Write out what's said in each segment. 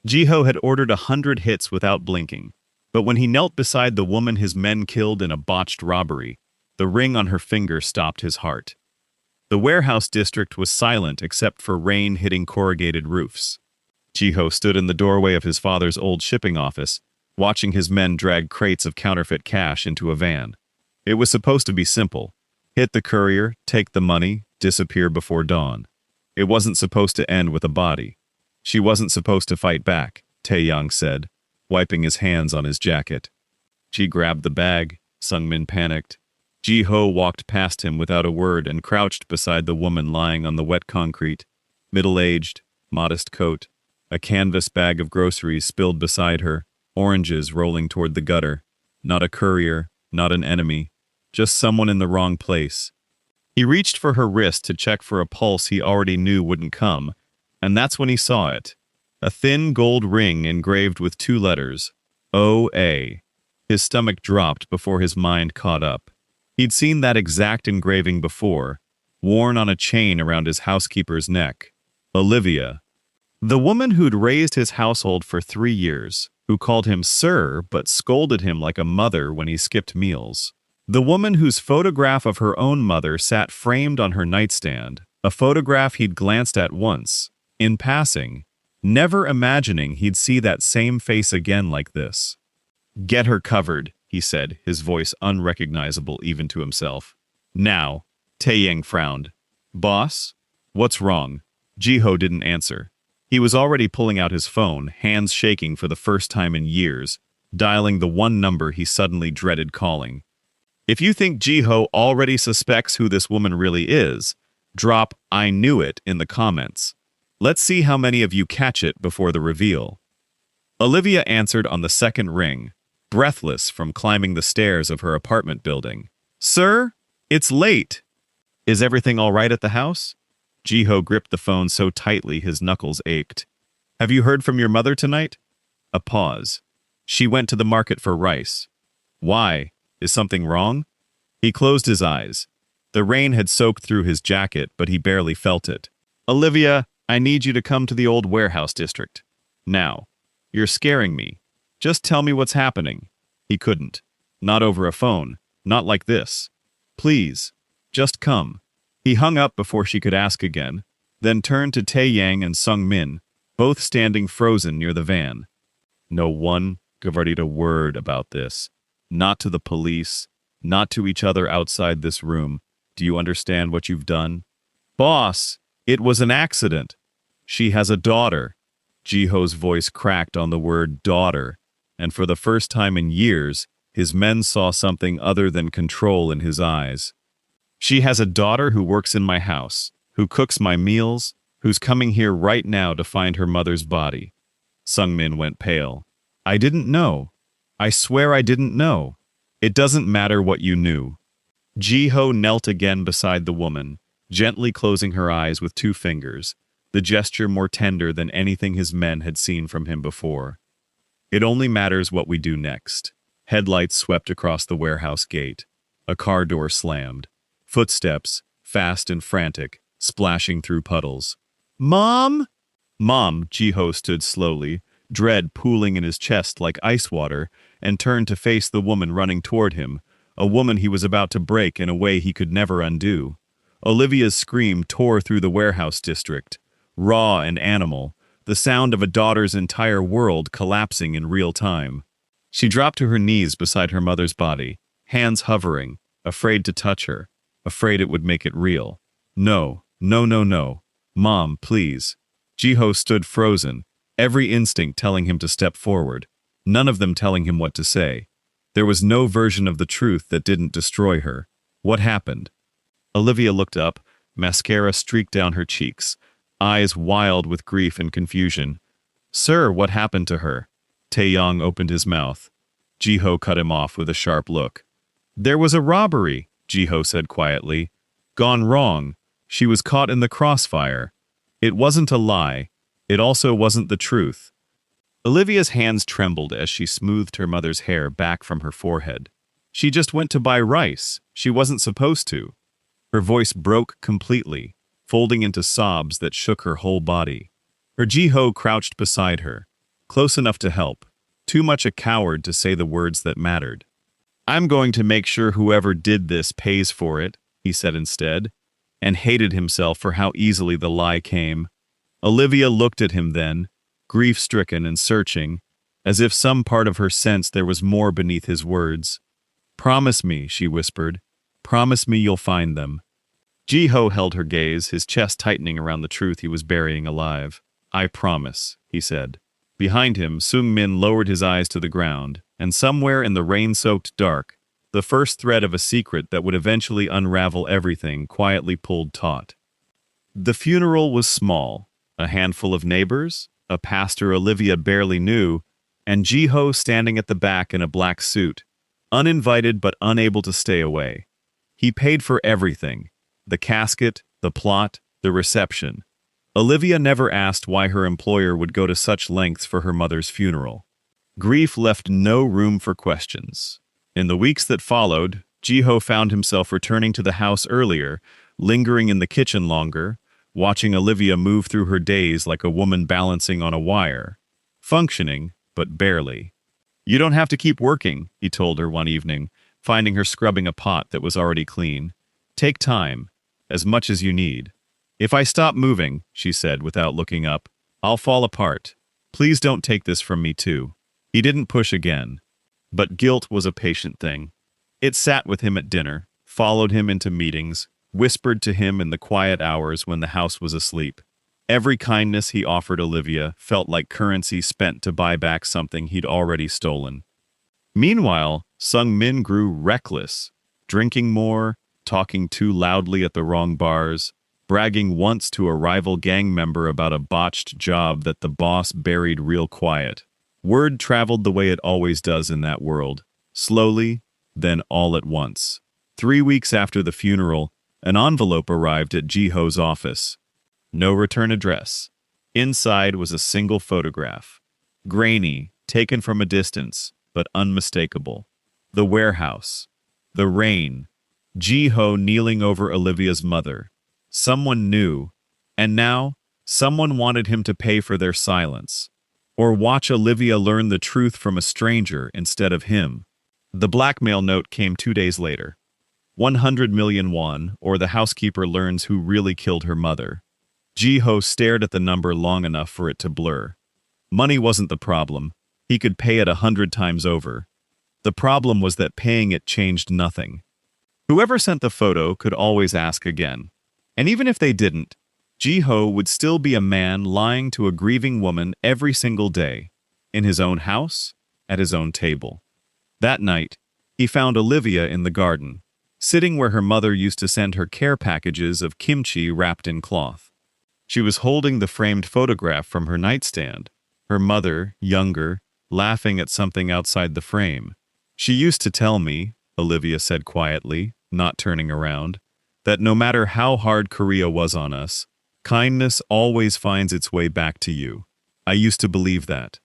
Jiho had ordered 100 hits without blinking, but when he knelt beside the woman his men killed in a botched robbery, the ring on her finger stopped his heart. The warehouse district was silent except for rain hitting corrugated roofs. Jiho stood in the doorway of his father's old shipping office, watching his men drag crates of counterfeit cash into a van. It was supposed to be simple. Hit the courier, take the money, disappear before dawn. It wasn't supposed to end with a body. She wasn't supposed to fight back, Taeyang said, wiping his hands on his jacket. She grabbed the bag. Sungmin panicked. Jiho walked past him without a word and crouched beside the woman lying on the wet concrete. Middle-aged, modest coat, a canvas bag of groceries spilled beside her, oranges rolling toward the gutter. Not a courier, not an enemy, just someone in the wrong place. He reached for her wrist to check for a pulse he already knew wouldn't come, and that's when he saw it. A thin gold ring engraved with 2 letters, O.A. His stomach dropped before his mind caught up. He'd seen that exact engraving before, worn on a chain around his housekeeper's neck. Olivia. The woman who'd raised his household for 3 years, who called him sir but scolded him like a mother when he skipped meals. The woman whose photograph of her own mother sat framed on her nightstand, a photograph he'd glanced at once, in passing, never imagining he'd see that same face again like this. "Get her covered," he said, his voice unrecognizable even to himself. "Now." Taeyang frowned. "Boss? What's wrong?" Jiho didn't answer. He was already pulling out his phone, hands shaking for the first time in years, dialing the one number he suddenly dreaded calling. If you think Jiho already suspects who this woman really is, drop "I knew it" in the comments. Let's see how many of you catch it before the reveal. Olivia answered on the second ring, breathless from climbing the stairs of her apartment building. "Sir, it's late. Is everything all right at the house?" Jiho gripped the phone so tightly his knuckles ached. "Have you heard from your mother tonight?" A pause. "She went to the market for rice." "Why? Is something wrong?" He closed his eyes. The rain had soaked through his jacket, but he barely felt it. "Olivia, I need you to come to the old warehouse district. Now. You're scaring me. Just tell me what's happening." He couldn't. Not over a phone. Not like this. "Please. Just come." He hung up before she could ask again, then turned to Taeyang and Sungmin, both standing frozen near the van. "No one gave a word about this. Not to the police, not to each other outside this room. Do you understand what you've done?" "Boss, it was an accident. She has a daughter." Jiho's voice cracked on the word daughter, and for the first time in years, his men saw something other than control in his eyes. "She has a daughter who works in my house, who cooks my meals, who's coming here right now to find her mother's body." Sungmin went pale. "I didn't know. I swear I didn't know." "It doesn't matter what you knew." Jiho knelt again beside the woman, gently closing her eyes with 2 fingers, the gesture more tender than anything his men had seen from him before. "It only matters what we do next." Headlights swept across the warehouse gate. A car door slammed. Footsteps, fast and frantic, splashing through puddles. "Mom!" "Mom!" Jiho stood slowly, dread pooling in his chest like ice water, and turned to face the woman running toward him, a woman he was about to break in a way he could never undo. Olivia's scream tore through the warehouse district, raw and animal, the sound of a daughter's entire world collapsing in real time. She dropped to her knees beside her mother's body, hands hovering, afraid to touch her, afraid it would make it real. "No, no, no, no. Mom, please." Jiho stood frozen, every instinct telling him to step forward, none of them telling him what to say. There was no version of the truth that didn't destroy her. What happened? Olivia looked up, mascara streaked down her cheeks, eyes wild with grief and confusion. "Sir, what happened to her?" Taeyang opened his mouth. Jiho cut him off with a sharp look. "There was a robbery," Jiho said quietly. "Gone wrong. She was caught in the crossfire. It wasn't a lie. It also wasn't the truth." Olivia's hands trembled as she smoothed her mother's hair back from her forehead. "She just went to buy rice. She wasn't supposed to." Her voice broke completely, folding into sobs that shook her whole body. Her Jiho crouched beside her, close enough to help, too much a coward to say the words that mattered. "I'm going to make sure whoever did this pays for it," he said instead, and hated himself for how easily the lie came. Olivia looked at him then, grief-stricken and searching, as if some part of her sensed there was more beneath his words. "Promise me," she whispered. "Promise me you'll find them." Ji-ho held her gaze, his chest tightening around the truth he was burying alive. "I promise," he said. Behind him, Sung-min lowered his eyes to the ground, and somewhere in the rain-soaked dark, the first thread of a secret that would eventually unravel everything quietly pulled taut. The funeral was small, a handful of neighbors, a pastor Olivia barely knew, and Ji-ho standing at the back in a black suit, uninvited but unable to stay away. He paid for everything: the casket, the plot, the reception. Olivia never asked why her employer would go to such lengths for her mother's funeral. Grief left no room for questions. In the weeks that followed, Ji-ho found himself returning to the house earlier, lingering in the kitchen longer, watching Olivia move through her days like a woman balancing on a wire. Functioning, but barely. "You don't have to keep working," he told her one evening, finding her scrubbing a pot that was already clean. "Take time, as much as you need." "If I stop moving," she said without looking up, "I'll fall apart. Please don't take this from me too." He didn't push again. But guilt was a patient thing. It sat with him at dinner, followed him into meetings, whispered to him in the quiet hours when the house was asleep. Every kindness he offered Olivia felt like currency spent to buy back something he'd already stolen. Meanwhile, Sung-min grew reckless, drinking more, talking too loudly at the wrong bars, bragging once to a rival gang member about a botched job that the boss buried real quiet. Word traveled the way it always does in that world, slowly, then all at once. 3 weeks after the funeral, an envelope arrived at Ji-ho's office. No return address. Inside was a single photograph. Grainy, taken from a distance, but unmistakable. The warehouse. The rain. Ji-ho kneeling over Olivia's mother. Someone knew, and now, someone wanted him to pay for their silence. Or watch Olivia learn the truth from a stranger instead of him. The blackmail note came 2 days later. 100 million won, or the housekeeper learns who really killed her mother. Ji-ho stared at the number long enough for it to blur. Money wasn't the problem. He could pay it 100 times over. The problem was that paying it changed nothing. Whoever sent the photo could always ask again. And even if they didn't, Ji-ho would still be a man lying to a grieving woman every single day, in his own house, at his own table. That night, he found Olivia in the garden, sitting where her mother used to send her care packages of kimchi wrapped in cloth. She was holding the framed photograph from her nightstand, her mother, younger, laughing at something outside the frame. "She used to tell me," Olivia said quietly, not turning around, "that no matter how hard Korea was on us, kindness always finds its way back to you. I used to believe that."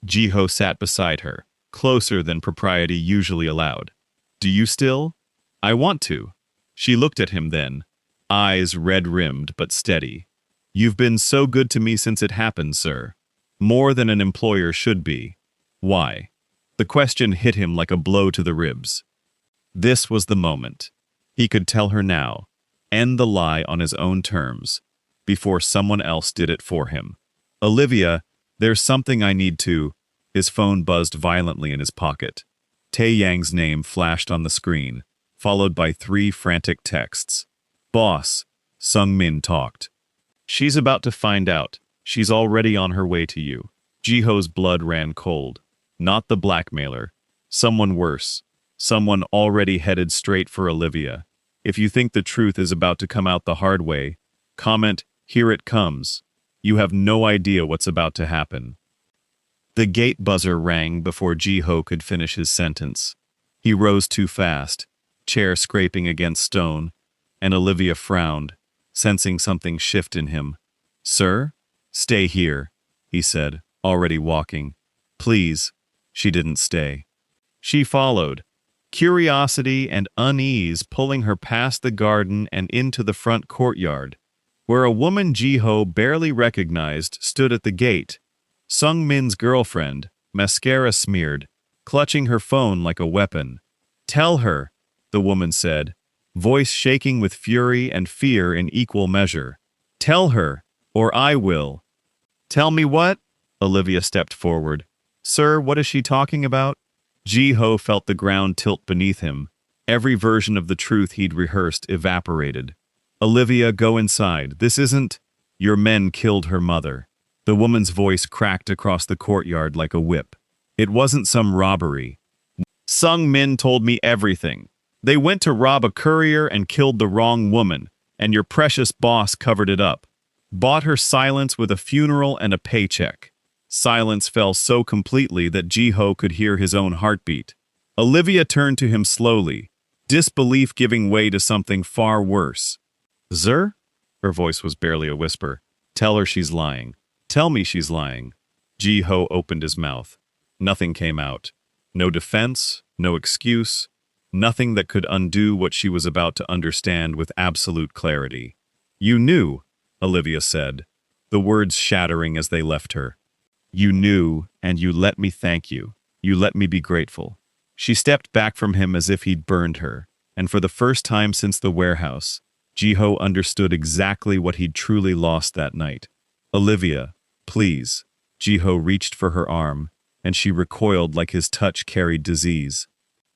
Ji-ho sat beside her, closer than propriety usually allowed. "Do you still?" "I want to." She looked at him then, eyes red-rimmed but steady. "You've been so good to me since it happened, sir. More than an employer should be. Why?" The question hit him like a blow to the ribs. This was the moment. He could tell her now, end the lie on his own terms, before someone else did it for him. "Olivia, there's something I need to—" His phone buzzed violently in his pocket. Tae-Yang's name flashed on the screen, followed by 3 frantic texts. "Boss," Sung-min talked. "She's about to find out. She's already on her way to you." Ji-ho's blood ran cold. Not the blackmailer. Someone worse. Someone already headed straight for Olivia. If you think the truth is about to come out the hard way, comment, "Here it comes." You have no idea what's about to happen. The gate buzzer rang before Ji-ho could finish his sentence. He rose too fast, chair scraping against stone, and Olivia frowned, sensing something shift in him. "Sir? Stay here," he said, already walking. "Please." She didn't stay. She followed, curiosity and unease pulling her past the garden and into the front courtyard, where a woman Ji-ho barely recognized stood at the gate, Sung Min's girlfriend, mascara smeared, clutching her phone like a weapon. "Tell her," the woman said, voice shaking with fury and fear in equal measure. "Tell her, or I will." "Tell me what?" Olivia stepped forward. "Sir, what is she talking about?" Ji-ho felt the ground tilt beneath him. Every version of the truth he'd rehearsed evaporated. "Olivia, go inside. This isn't—" "Your men killed her mother." The woman's voice cracked across the courtyard like a whip. "It wasn't some robbery. Sung Min told me everything. They went to rob a courier and killed the wrong woman, and your precious boss covered it up. Bought her silence with a funeral and a paycheck." Silence fell so completely that Ji-ho could hear his own heartbeat. Olivia turned to him slowly, disbelief giving way to something far worse. "Sir?" Her voice was barely a whisper. "Tell her she's lying. Tell me she's lying." Ji-ho opened his mouth. Nothing came out. No defense, no excuse, nothing that could undo what she was about to understand with absolute clarity. "You knew," Olivia said, the words shattering as they left her. "You knew, and you let me thank you. You let me be grateful." She stepped back from him as if he'd burned her, and for the first time since the warehouse, Ji-ho understood exactly what he'd truly lost that night. "Olivia, please." Ji-ho reached for her arm, and she recoiled like his touch carried disease.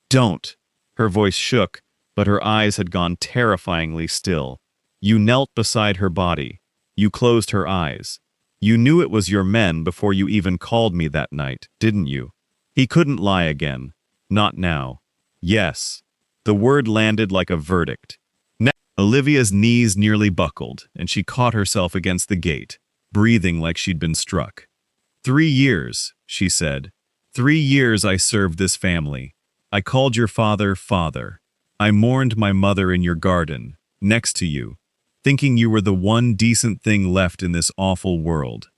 "Don't." Her voice shook, but her eyes had gone terrifyingly still. "You knelt beside her body. You closed her eyes. You knew it was your men before you even called me that night, didn't you?" He couldn't lie again. Not now. "Yes." The word landed like a verdict. Olivia's knees nearly buckled, and she caught herself against the gate, breathing like she'd been struck. 3 years, she said. 3 years I served this family. I called your father, Father. I mourned my mother in your garden, next to you, thinking you were the one decent thing left in this awful world.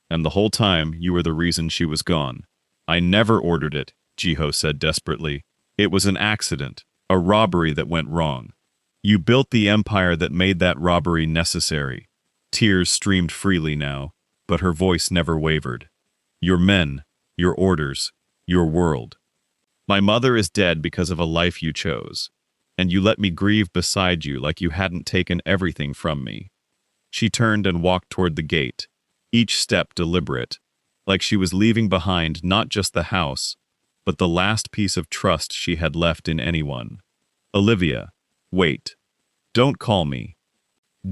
And the whole time, you were the reason she was gone. I never ordered it, Ji-ho said desperately. It was an accident, a robbery that went wrong. You built the empire that made that robbery necessary. Tears streamed freely now, but her voice never wavered. Your men, your orders, your world. My mother is dead because of a life you chose, and you let me grieve beside you like you hadn't taken everything from me. She turned and walked toward the gate, each step deliberate, like she was leaving behind not just the house, but the last piece of trust she had left in anyone. Olivia, wait. Don't call me.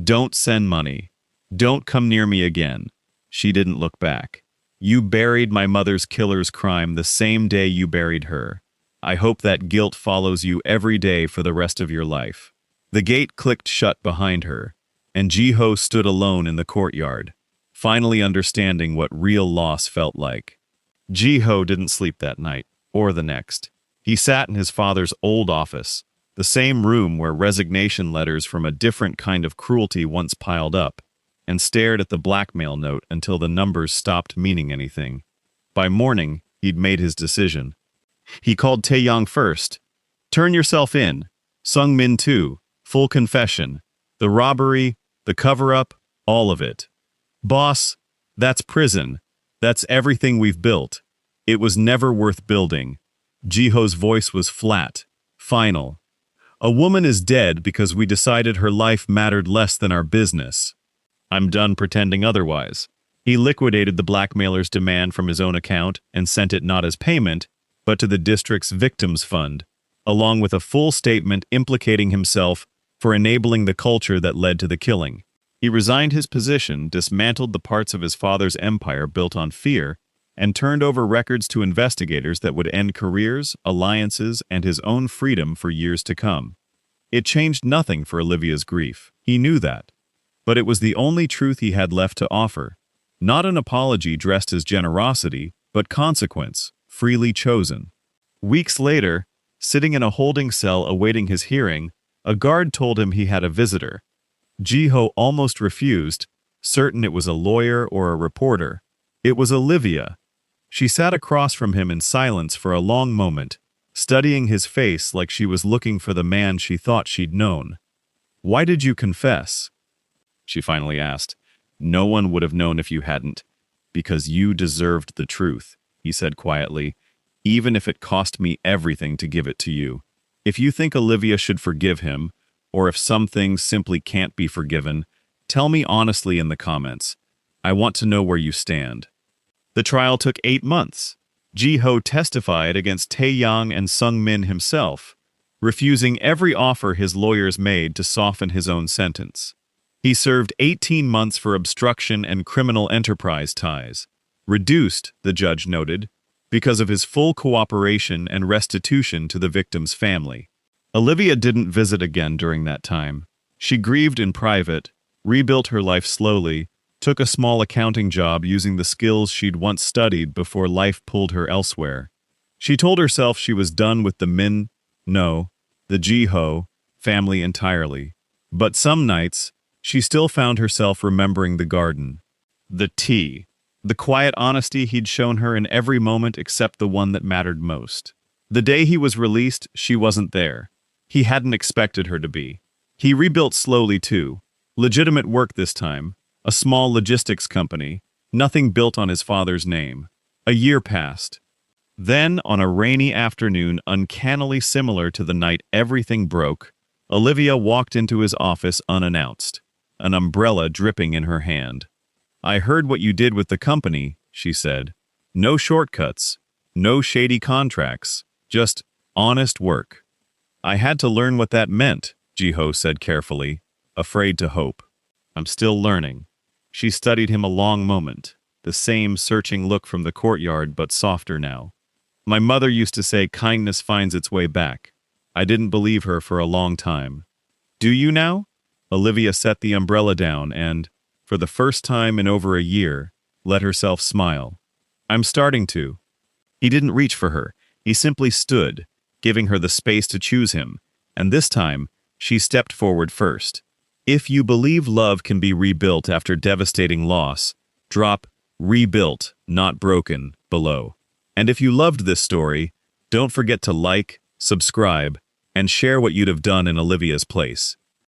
Don't send money. Don't come near me again. She didn't look back. You buried my mother's killer's crime the same day you buried her. I hope that guilt follows you every day for the rest of your life. The gate clicked shut behind her, and Ji-ho stood alone in the courtyard, finally understanding what real loss felt like. Ji-ho didn't sleep that night, or the next. He sat in his father's old office, the same room where resignation letters from a different kind of cruelty once piled up, and stared at the blackmail note until the numbers stopped meaning anything. By morning, he'd made his decision. He called Taeyong first. Turn yourself in. Sung Min too. Full confession. The robbery, the cover-up, all of it. Boss, that's prison. That's everything we've built. It was never worth building. Ji-ho's voice was flat, final. A woman is dead because we decided her life mattered less than our business. I'm done pretending otherwise. He liquidated the blackmailer's demand from his own account and sent it not as payment, but to the district's victims fund, along with a full statement implicating himself for enabling the culture that led to the killing. He resigned his position, dismantled the parts of his father's empire built on fear, and turned over records to investigators that would end careers, alliances, and his own freedom for years to come. It changed nothing for Olivia's grief. He knew that. But it was the only truth he had left to offer. Not an apology dressed as generosity, but consequence, freely chosen. Weeks later, sitting in a holding cell awaiting his hearing, a guard told him he had a visitor. Ji-ho almost refused, certain it was a lawyer or a reporter. It was Olivia. She sat across from him in silence for a long moment, studying his face like she was looking for the man she thought she'd known. "Why did you confess?" she finally asked. "No one would have known if you hadn't. Because you deserved the truth, he said quietly, even if it cost me everything to give it to you. If you think Olivia should forgive him, or if some things simply can't be forgiven, tell me honestly in the comments. I want to know where you stand. The trial took 8 months. Ji-ho testified against Tae-yang and Sung-min himself, refusing every offer his lawyers made to soften his own sentence. He served 18 months for obstruction and criminal enterprise ties, reduced, the judge noted, because of his full cooperation and restitution to the victim's family. Olivia didn't visit again during that time. She grieved in private, rebuilt her life slowly, took a small accounting job using the skills she'd once studied before life pulled her elsewhere. She told herself she was done with the Ji-ho family entirely. But some nights, she still found herself remembering the garden, the tea, the quiet honesty he'd shown her in every moment except the one that mattered most. The day he was released, she wasn't there. He hadn't expected her to be. He rebuilt slowly too. Legitimate work this time. A small logistics company, nothing built on his father's name. A year passed. Then, on a rainy afternoon uncannily similar to the night everything broke, Olivia walked into his office unannounced, an umbrella dripping in her hand. "I heard what you did with the company," she said. "No shortcuts, no shady contracts, just honest work." "I had to learn what that meant," Ji-ho said carefully, afraid to hope. "I'm still learning." She studied him a long moment, the same searching look from the courtyard but softer now. "My mother used to say kindness finds its way back. I didn't believe her for a long time. Do you now?" Olivia set the umbrella down and, for the first time in over a year, let herself smile. "I'm starting to." He didn't reach for her. He simply stood, giving her the space to choose him, and this time, she stepped forward first. If you believe love can be rebuilt after devastating loss, drop "rebuilt, not broken" below. And if you loved this story, don't forget to like, subscribe, and share what you'd have done in Olivia's place.